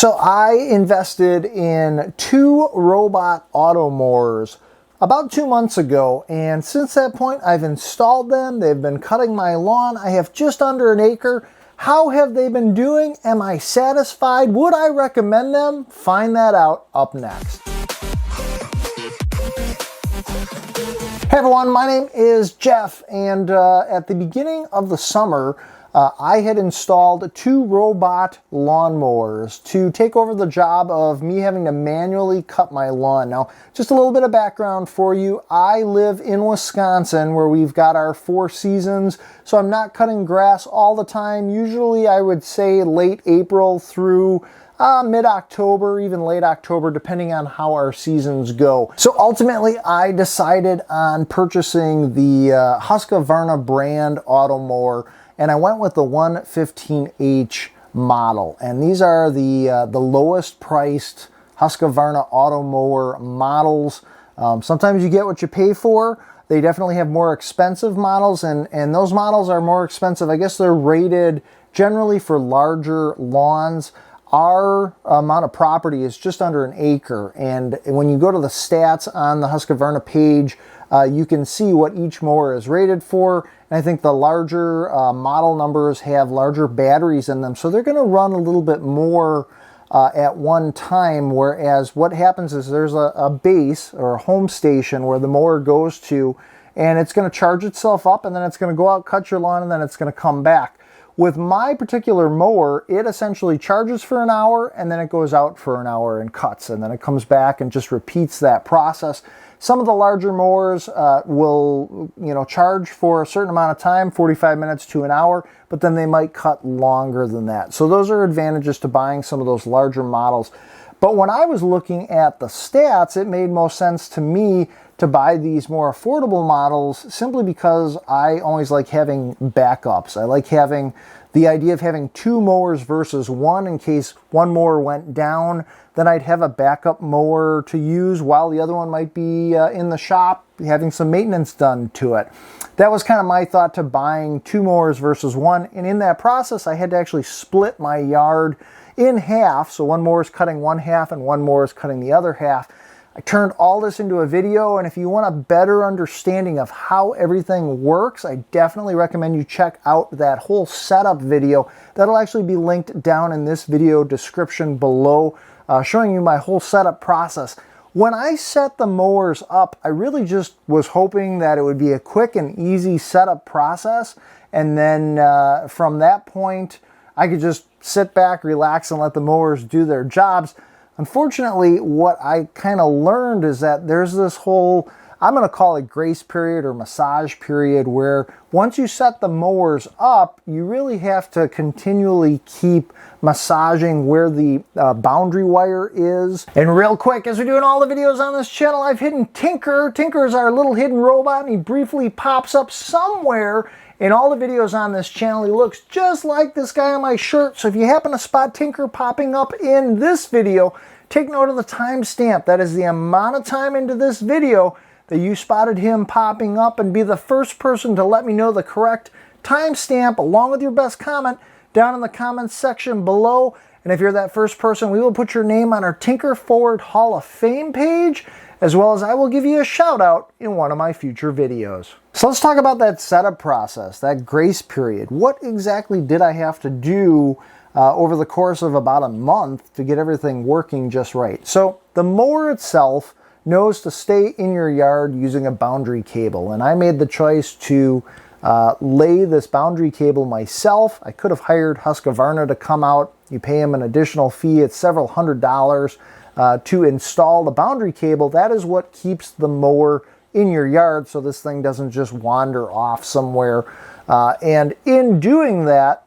So I invested in 2 Robot Automowers about 2 months ago, and since that point I've installed them. They've been cutting my lawn. I have just under an acre. How have they been doing? Am I satisfied? Would I recommend them? Find that out up next. Hey everyone, my name is Jeff, and at the beginning of the summer I had installed 2 robot lawnmowers to take over the job of me having to manually cut my lawn. Now, just a little bit of background for you. I live in Wisconsin where we've got our 4 seasons, so I'm not cutting grass all the time. Usually I would say late April through mid-October, even late October, depending on how our seasons go. So ultimately, I decided on purchasing the Husqvarna brand Automower, and I went with the 115H model. And these are the lowest priced Husqvarna Automower models. Sometimes you get what you pay for. They definitely have more expensive models, and those models are more expensive. I guess they're rated generally for larger lawns. Our amount of property is just under an acre, and when you go to the stats on the Husqvarna page, you can see what each mower is rated for. And I think the larger model numbers have larger batteries in them, so they're going to run a little bit more at one time, whereas what happens is there's a base or a home station where the mower goes to, and it's going to charge itself up, and then it's going to go out, cut your lawn, and then it's going to come back. With my particular mower, it essentially charges for an hour, and then it goes out for an hour and cuts, and then it comes back and just repeats that process. Some of the larger mowers will, charge for a certain amount of time, 45 minutes to an hour, but then they might cut longer than that. So those are advantages to buying some of those larger models. But when I was looking at the stats, it made most sense to me to buy these more affordable models simply because I always like having backups. I like having the idea of having 2 mowers versus 1 in case one mower went down. Then I'd have a backup mower to use while the other one might be in the shop having some maintenance done to it. That was kind of my thought to buying 2 mowers versus 1, and in that process I had to actually split my yard in half. So one mower is cutting one half and one mower is cutting the other half. I turned all this into a video, and if you want a better understanding of how everything works, I definitely recommend you check out that whole setup video. That'll actually be linked down in this video description below, showing you my whole setup process. When I set the mowers up, I really just was hoping that it would be a quick and easy setup process, and then from that point, I could just sit back, relax, and let the mowers do their jobs. Unfortunately, what I kind of learned is that there's this whole, I'm going to call it grace period or massage period, where once you set the mowers up, you really have to continually keep massaging where the boundary wire is. And real quick, as we're doing all the videos on this channel, I've hidden Tinker. Tinker is our little hidden robot, and he briefly pops up somewhere in all the videos on this channel. He looks just like this guy on my shirt, so if you happen to spot Tinker popping up in this video, take note of the timestamp. That is the amount of time into this video that you spotted him popping up, and be the first person to let me know the correct timestamp along with your best comment down in the comments section below. And if you're that first person, we will put your name on our Tinker Forward Hall of Fame page, as well as I will give you a shout out in one of my future videos. So let's talk about that setup process, that grace period. What exactly did I have to do over the course of about a month to get everything working just right? So the mower itself knows to stay in your yard using a boundary cable, and I made the choice to lay this boundary cable myself. I could have hired Husqvarna to come out. You pay them an additional fee. It's several $100s to install the boundary cable. That is what keeps the mower in your yard, so this thing doesn't just wander off somewhere. And in doing that,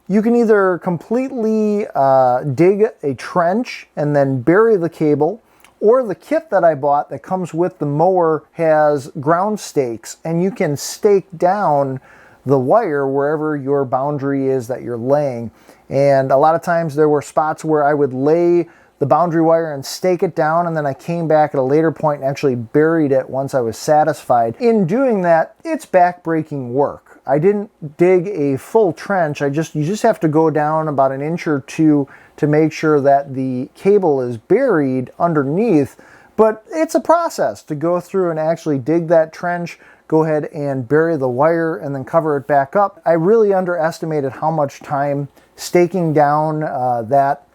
you can either completely dig a trench and then bury the cable, or the kit that I bought that comes with the mower has ground stakes, and you can stake down the wire wherever your boundary is that you're laying. And a lot of times there were spots where I would lay the boundary wire and stake it down, and then I came back at a later point and actually buried it once I was satisfied. In doing that, it's back-breaking work. I didn't dig a full trench. You just have to go down about an inch or two to make sure that the cable is buried underneath. But it's a process to go through and actually dig that trench, go ahead and bury the wire, and then cover it back up. I really underestimated how much time staking down that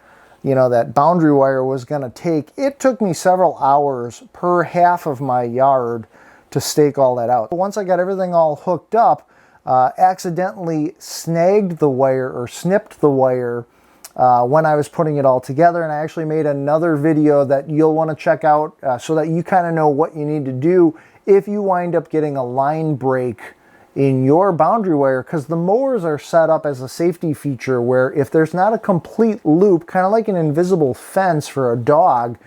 boundary wire was going to take. It took me several hours per half of my yard to stake all that out. Once I got everything all hooked up, accidentally snagged the wire or snipped the wire when I was putting it all together, and I actually made another video that you'll want to check out so that you kind of know what you need to do if you wind up getting a line break in your boundary wire, because the mowers are set up as a safety feature where if there's not a complete loop, kind of like an invisible fence for a dog,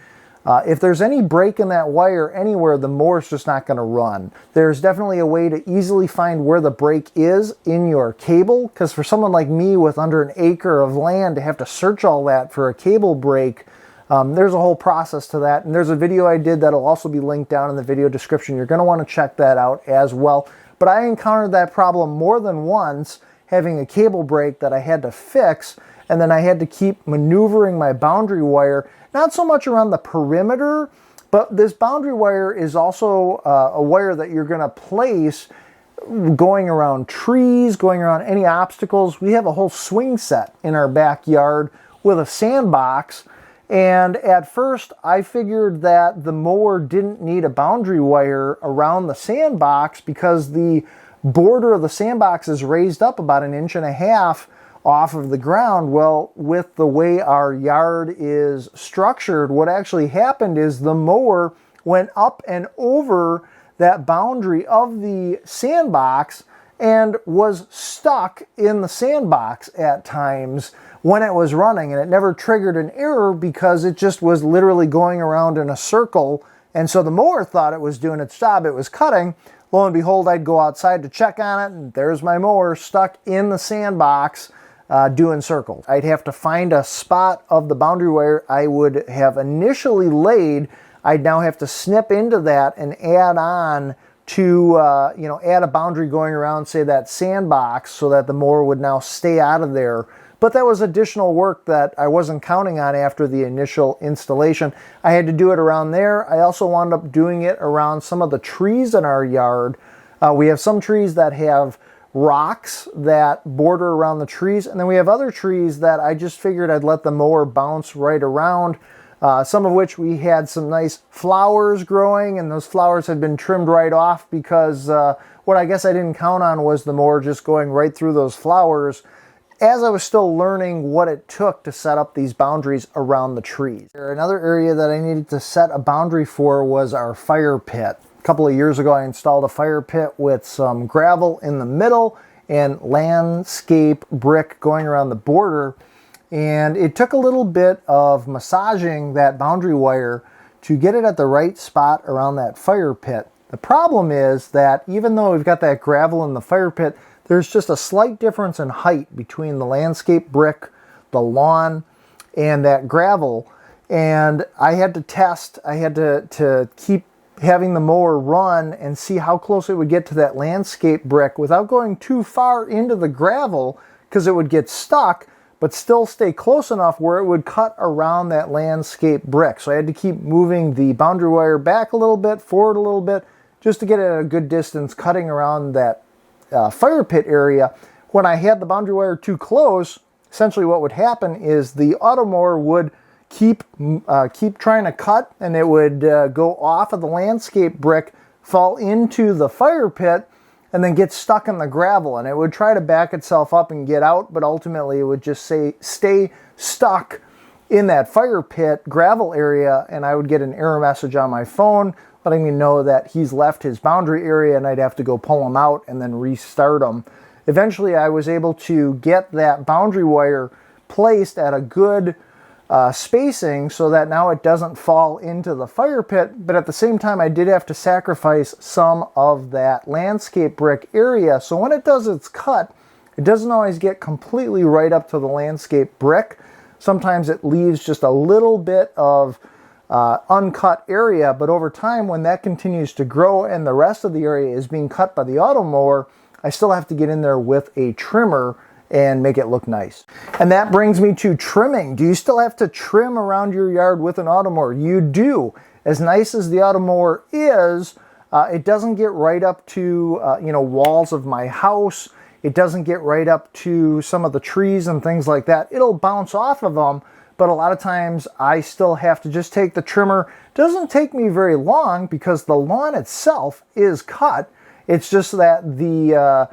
if there's any break in that wire anywhere, the mower's just not going to run. There's definitely a way to easily find where the break is in your cable, because for someone like me with under an acre of land to have to search all that for a cable break, there's a whole process to that. And there's a video I did that'll also be linked down in the video description. You're going to want to check that out as well. But I encountered that problem more than once, having a cable break that I had to fix, and then I had to keep maneuvering my boundary wire, not so much around the perimeter, but this boundary wire is also a wire that you're going to place going around trees, going around any obstacles. We have a whole swing set in our backyard with a sandbox, and at first I figured that the mower didn't need a boundary wire around the sandbox because the border of the sandbox is raised up about 1.5 inches off of the ground. Well, with the way our yard is structured, what actually happened is the mower went up and over that boundary of the sandbox and was stuck in the sandbox at times when it was running, and it never triggered an error because it just was literally going around in a circle. And so the mower thought it was doing its job, it was cutting. Lo and behold, I'd go outside to check on it, and there's my mower stuck in the sandbox doing circles. I'd have to find a spot of the boundary wire I would have initially laid. I'd now have to snip into that and add on to, add a boundary going around, say, that sandbox, so that the mower would now stay out of there. But that was additional work that I wasn't counting on after the initial installation. I had to do it around there. I also wound up doing it around some of the trees in our yard. We have some trees that have rocks that border around the trees, and then we have other trees that I just figured I'd let the mower bounce right around, some of which we had some nice flowers growing, and those flowers had been trimmed right off because what I guess I didn't count on was the mower just going right through those flowers as I was still learning what it took to set up these boundaries around the trees. Another area that I needed to set a boundary for was our fire pit. A couple of years ago, I installed a fire pit with some gravel in the middle and landscape brick going around the border. And it took a little bit of massaging that boundary wire to get it at the right spot around that fire pit. The problem is that even though we've got that gravel in the fire pit, there's just a slight difference in height between the landscape brick, the lawn, and that gravel. And I had to test, I had to keep having the mower run and see how close it would get to that landscape brick without going too far into the gravel, because it would get stuck, but still stay close enough where it would cut around that landscape brick. So I had to keep moving the boundary wire back a little bit, forward a little bit, just to get it at a good distance, cutting around that fire pit area. When I had the boundary wire too close, essentially what would happen is the Automower would keep trying to cut, and it would go off of the landscape brick, fall into the fire pit, and then get stuck in the gravel. And it would try to back itself up and get out, but ultimately it would just stay stuck in that fire pit gravel area, and I would get an error message on my phone letting me know that he's left his boundary area, and I'd have to go pull him out and then restart him. Eventually I was able to get that boundary wire placed at a good spacing so that now it doesn't fall into the fire pit, but at the same time I did have to sacrifice some of that landscape brick area. So when it does its cut, it doesn't always get completely right up to the landscape brick. Sometimes it leaves just a little bit of uncut area, but over time when that continues to grow and the rest of the area is being cut by the Automower, I still have to get in there with a trimmer and make it look nice. And that brings me to trimming. Do you still have to trim around your yard with an Automower? You do. As nice as the Automower is, it doesn't get right up to walls of my house. It doesn't get right up to some of the trees and things like that. It'll bounce off of them, but a lot of times I still have to just take the trimmer. It doesn't take me very long because the lawn itself is cut. It's just that the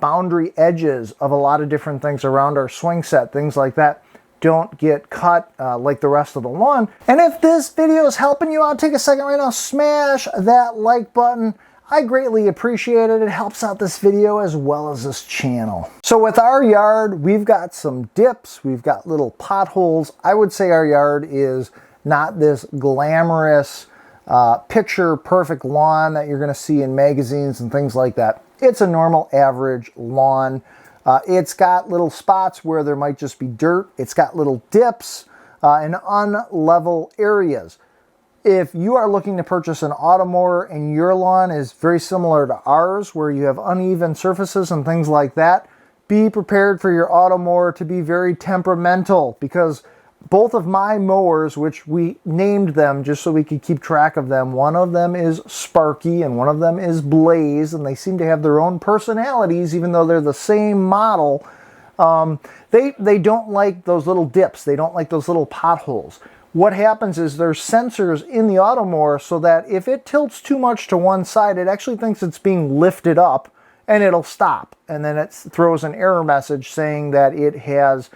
boundary edges of a lot of different things around our swing set, things like that, don't get cut like the rest of the lawn. And if this video is helping you out, take a second right now, smash that like button. I greatly appreciate it. It helps out this video as well as this channel. So with our yard, we've got some dips, we've got little potholes. I would say our yard is not this glamorous, picture perfect lawn that you're gonna see in magazines and things like that. It's a normal average lawn. It's got little spots where there might just be dirt. It's got little dips and unlevel areas. If you are looking to purchase an Automower and your lawn is very similar to ours, where you have uneven surfaces and things like that, be prepared for your Automower to be very temperamental, because both of my mowers, which we named them just so we could keep track of them, one of them is Sparky and one of them is Blaze, and they seem to have their own personalities even though they're the same model. They don't like those little dips. They don't like those little potholes. What happens is there's sensors in the Automower so that if it tilts too much to one side, it actually thinks it's being lifted up and it'll stop. And then it throws an error message saying that it has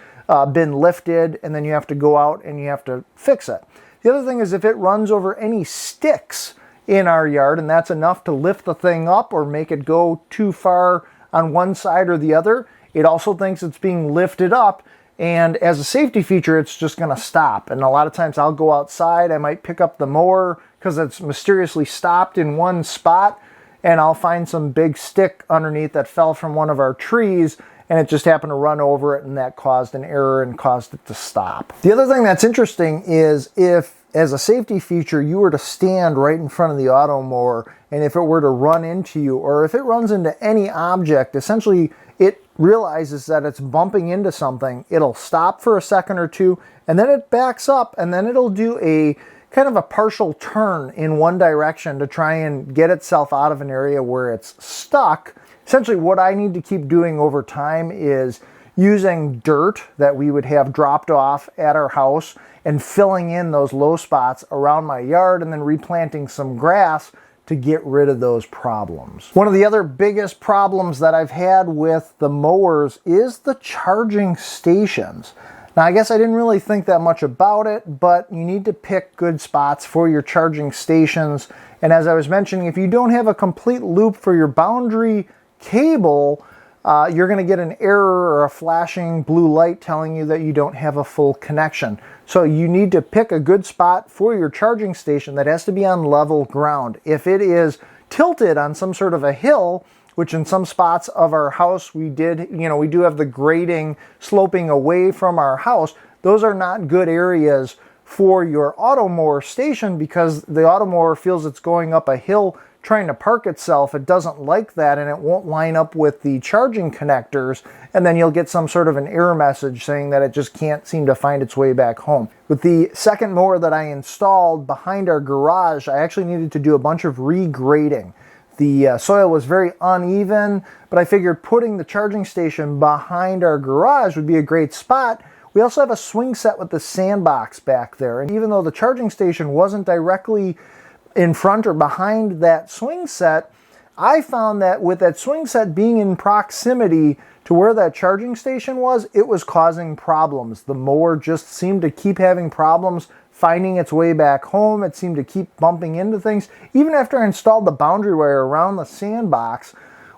been lifted, and then you have to go out and you have to fix it. The other thing is if it runs over any sticks in our yard, and that's enough to lift the thing up or make it go too far on one side or the other, it also thinks it's being lifted up, and as a safety feature, it's just gonna stop. And a lot of times I'll go outside, I might pick up the mower because it's mysteriously stopped in one spot, and I'll find some big stick underneath that fell from one of our trees, and it just happened to run over it, and that caused an error and caused it to stop. The other thing that's interesting is if, as a safety feature, you were to stand right in front of the Automower, and if it were to run into you, or if it runs into any object, essentially it realizes that it's bumping into something. It'll stop for a second or two, and then it backs up, and then it'll do a kind of a partial turn in one direction to try and get itself out of an area where it's stuck. Essentially, what I need to keep doing over time is using dirt that we would have dropped off at our house and filling in those low spots around my yard, and then replanting some grass to get rid of those problems. One of the other biggest problems that I've had with the mowers is the charging stations. Now, I guess I didn't really think that much about it, but you need to pick good spots for your charging stations. And as I was mentioning, if you don't have a complete loop for your boundary cable, you're going to get an error or a flashing blue light telling you that you don't have a full connection. So you need to pick a good spot for your charging station that has to be on level ground. If it is tilted on some sort of a hill, which in some spots of our house we do have the grading sloping away from our house, those are not good areas for your Automower station, because the Automower feels it's going up a hill trying to park itself. It doesn't like that, and it won't line up with the charging connectors, and then you'll get some sort of an error message saying that it just can't seem to find its way back home. With the second mower that I installed behind our garage, I actually needed to do a bunch of regrading. The soil was very uneven, but I figured putting the charging station behind our garage would be a great spot. We also have a swing set with the sandbox back there, and even though the charging station wasn't directly in front or behind that swing set, I found that with that swing set being in proximity to where that charging station was, it was causing problems. The mower just seemed to keep having problems finding its way back home. It seemed to keep bumping into things. Even after I installed the boundary wire around the sandbox,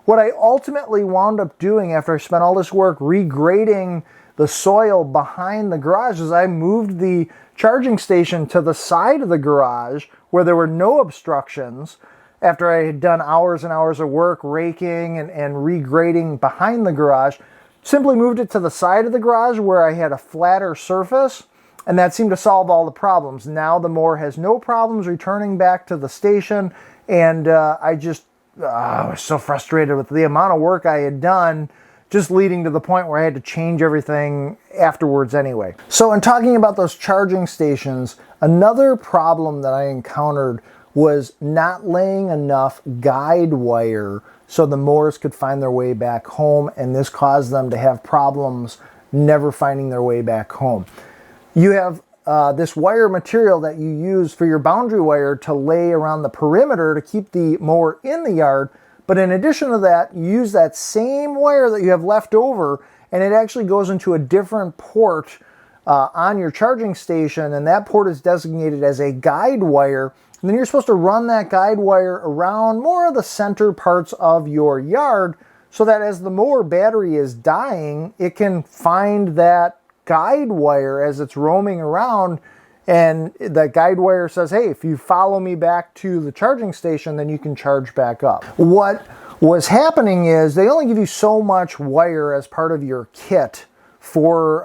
what I ultimately wound up doing after I spent all this work regrading the soil behind the garage is I moved the charging station to the side of the garage where there were no obstructions. After I had done hours and hours of work raking and regrading behind the garage, simply moved it to the side of the garage where I had a flatter surface, and that seemed to solve all the problems. Now the mower has no problems returning back to the station, and I just I was so frustrated with the amount of work I had done, just leading to the point where I had to change everything afterwards anyway. So in talking about those charging stations, another problem that I encountered was not laying enough guide wire so the mowers could find their way back home, and this caused them to have problems never finding their way back home. You have this wire material that you use for your boundary wire to lay around the perimeter to keep the mower in the yard, but in addition to that, you use that same wire that you have left over, and it actually goes into a different port on your charging station, and that port is designated as a guide wire. And then you're supposed to run that guide wire around more of the center parts of your yard so that as the mower battery is dying, it can find that guide wire as it's roaming around, and that guide wire says, hey, if you follow me back to the charging station, then you can charge back up. What was happening is they only give you so much wire as part of your kit for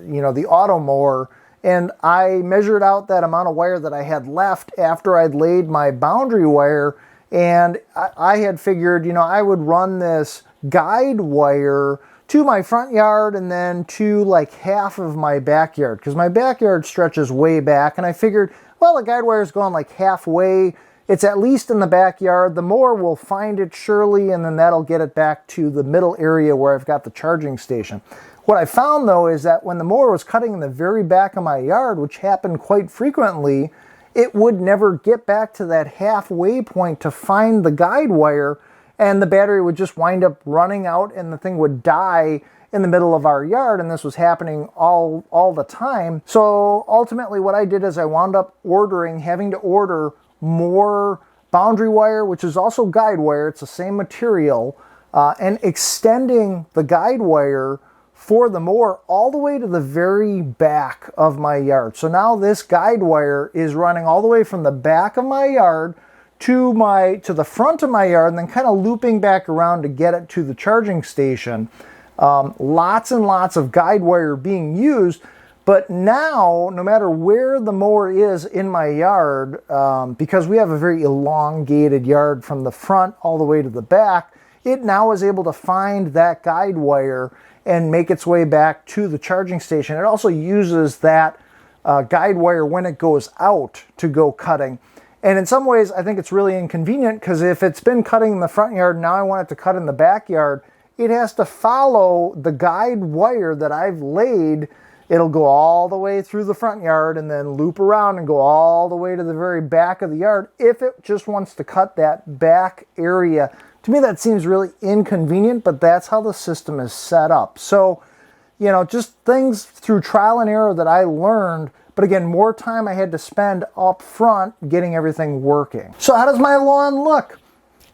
the Automower, and I measured out that amount of wire that I had left after I'd laid my boundary wire, and I had figured, I would run this guide wire to my front yard and then to like half of my backyard, because my backyard stretches way back, and I figured, well, the guide wire is going like halfway. It's at least in the backyard. The mower will find it surely, and then that'll get it back to the middle area where I've got the charging station. What I found though is that when the mower was cutting in the very back of my yard, which happened quite frequently, it would never get back to that halfway point to find the guide wire, and the battery would just wind up running out and the thing would die in the middle of our yard, and this was happening all the time. So ultimately what I did is I wound up having to order more boundary wire, which is also guide wire, it's the same material, and extending the guide wire for the mower all the way to the very back of my yard. So now this guide wire is running all the way from the back of my yard to the front of my yard, and then kind of looping back around to get it to the charging station. Lots and lots of guide wire being used, but now no matter where the mower is in my yard, because we have a very elongated yard from the front all the way to the back, it now is able to find that guide wire and make its way back to the charging station. It also uses that guide wire when it goes out to go cutting. And in some ways, I think it's really inconvenient, because if it's been cutting in the front yard, now I want it to cut in the backyard, it has to follow the guide wire that I've laid. It'll go all the way through the front yard and then loop around and go all the way to the very back of the yard if it just wants to cut that back area. To me, that seems really inconvenient, but that's how the system is set up. So, just things through trial and error that I learned. But again, more time I had to spend up front getting everything working. So how does my lawn look?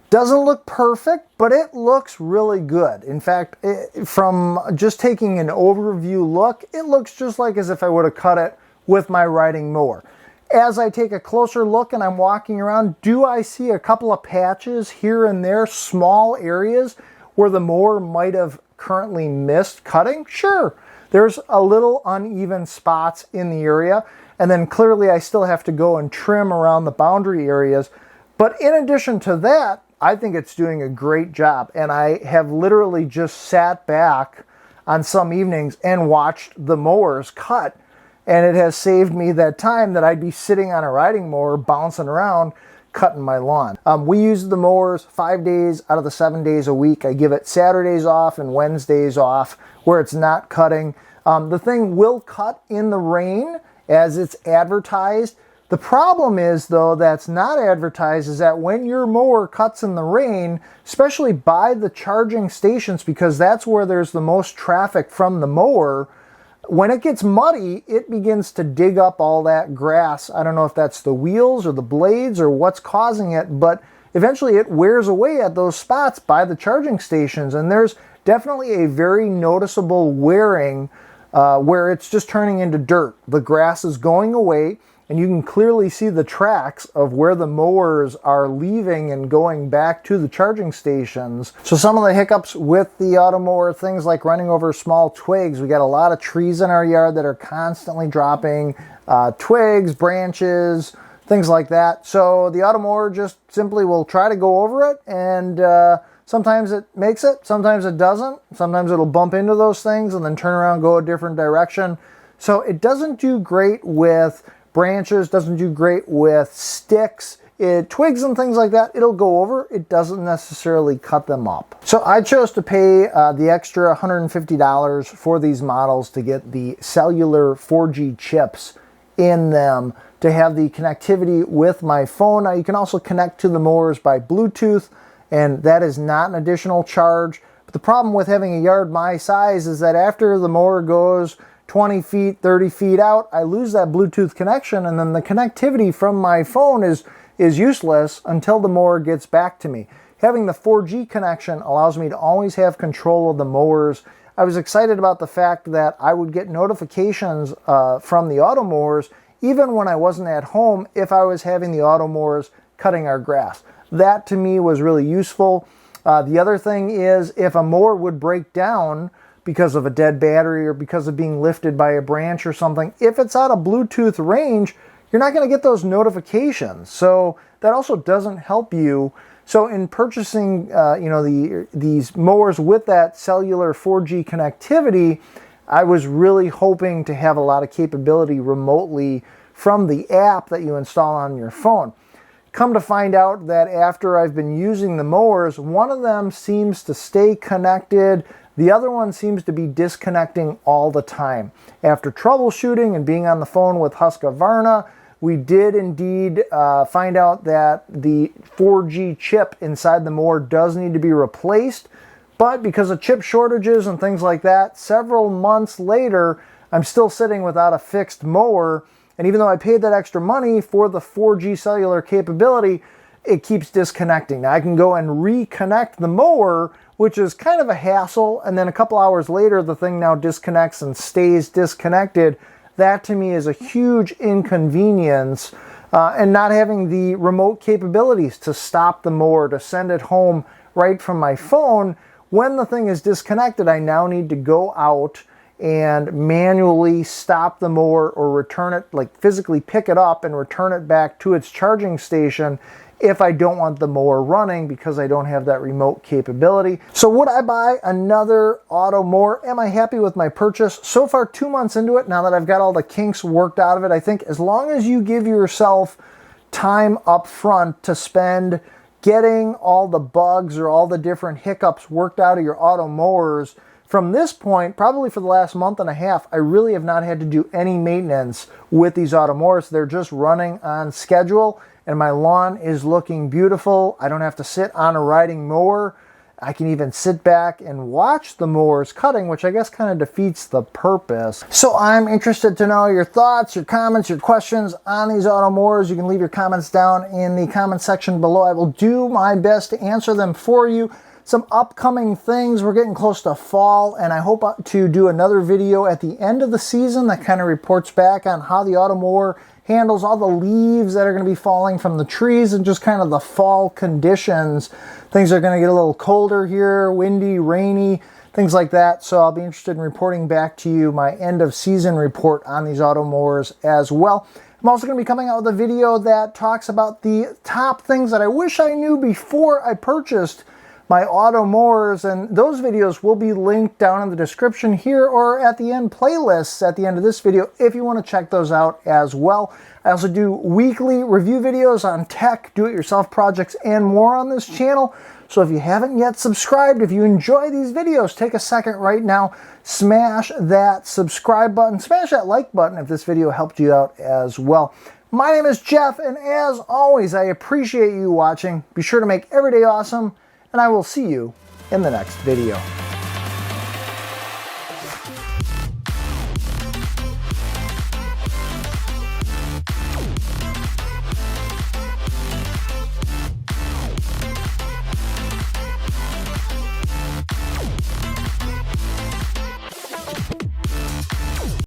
Doesn't look perfect, but it looks really good. In fact, from just taking an overview look, it looks just like as if I would have cut it with my riding mower. As I take a closer look and I'm walking around, do I see a couple of patches here and there, small areas where the mower might have currently missed cutting? Sure. There's a little uneven spots in the area, and then clearly I still have to go and trim around the boundary areas. But in addition to that, I think it's doing a great job, and I have literally just sat back on some evenings and watched the mowers cut, and it has saved me that time that I'd be sitting on a riding mower bouncing around cutting my lawn. We use the mowers 5 days out of the 7 days a week. I give it Saturdays off and Wednesdays off where it's not cutting. The thing will cut in the rain as it's advertised. The problem is, though, that's not advertised is that when your mower cuts in the rain, especially by the charging stations, because that's where there's the most traffic from the mower, when it gets muddy, it begins to dig up all that grass. I don't know if that's the wheels or the blades or what's causing it, but eventually it wears away at those spots by the charging stations, and there's definitely a very noticeable wearing where it's just turning into dirt. The grass is going away, and you can clearly see the tracks of where the mowers are leaving and going back to the charging stations. So some of the hiccups with the Automower, things like running over small twigs. We got a lot of trees in our yard that are constantly dropping twigs, branches, things like that. So the Automower just simply will try to go over it, and sometimes it makes it, sometimes it doesn't. Sometimes it'll bump into those things and then turn around and go a different direction. So it doesn't do great with branches, doesn't do great with sticks. Twigs and things like that, it'll go over. It doesn't necessarily cut them up. So I chose to pay the extra $150 for these models to get the cellular 4G chips in them to have the connectivity with my phone. Now you can also connect to the mowers by Bluetooth, and that is not an additional charge. But the problem with having a yard my size is that after the mower goes 20 feet, 30 feet out, I lose that Bluetooth connection, and then the connectivity from my phone is useless until the mower gets back to me. Having the 4G connection allows me to always have control of the mowers. I was excited about the fact that I would get notifications from the Automowers even when I wasn't at home if I was having the Automowers cutting our grass. That to me was really useful. The other thing is, if a mower would break down because of a dead battery or because of being lifted by a branch or something, if it's out of Bluetooth range, you're not going to get those notifications. So that also doesn't help you. So in purchasing these mowers with that cellular 4G connectivity, I was really hoping to have a lot of capability remotely from the app that you install on your phone. Come to find out that after I've been using the mowers, one of them seems to stay connected. The other one seems to be disconnecting all the time. After troubleshooting and being on the phone with Husqvarna, we did indeed find out that the 4G chip inside the mower does need to be replaced. But because of chip shortages and things like that, several months later, I'm still sitting without a fixed mower. And even though I paid that extra money for the 4G cellular capability, it keeps disconnecting. Now I can go and reconnect the mower, which is kind of a hassle. And then a couple hours later, the thing now disconnects and stays disconnected. That to me is a huge inconvenience, and not having the remote capabilities to stop the mower, to send it home right from my phone. When the thing is disconnected, I now need to go out and manually stop the mower or return it, like physically pick it up and return it back to its charging station if I don't want the mower running because I don't have that remote capability. So would I buy another Automower? Am I happy with my purchase? So far, 2 months into it, now that I've got all the kinks worked out of it, I think as long as you give yourself time up front to spend getting all the bugs or all the different hiccups worked out of your Automowers, from this point, probably for the last month and a half, I really have not had to do any maintenance with these Automowers. They're just running on schedule, and my lawn is looking beautiful. I don't have to sit on a riding mower. I can even sit back and watch the mowers cutting, which I guess kind of defeats the purpose. So I'm interested to know your thoughts, your comments, your questions on these Automowers. You can leave your comments down in the comment section below. I will do my best to answer them for you. Some upcoming things, we're getting close to fall, and I hope to do another video at the end of the season that kind of reports back on how the Automower handles all the leaves that are going to be falling from the trees and just kind of the fall conditions. Things are going to get a little colder here, windy, rainy, things like that. So I'll be interested in reporting back to you my end of season report on these Automowers as well. I'm also going to be coming out with a video that talks about the top things that I wish I knew before I purchased my Automowers, and those videos will be linked down in the description here or at the end, playlists at the end of this video if you want to check those out as well. I also do weekly review videos on tech, do-it-yourself projects, and more on this channel. So if you haven't yet subscribed, if you enjoy these videos, take a second right now, smash that subscribe button, smash that like button if this video helped you out as well. My name is Jeff, and as always, I appreciate you watching. Be sure to make every day awesome, and I will see you in the next video.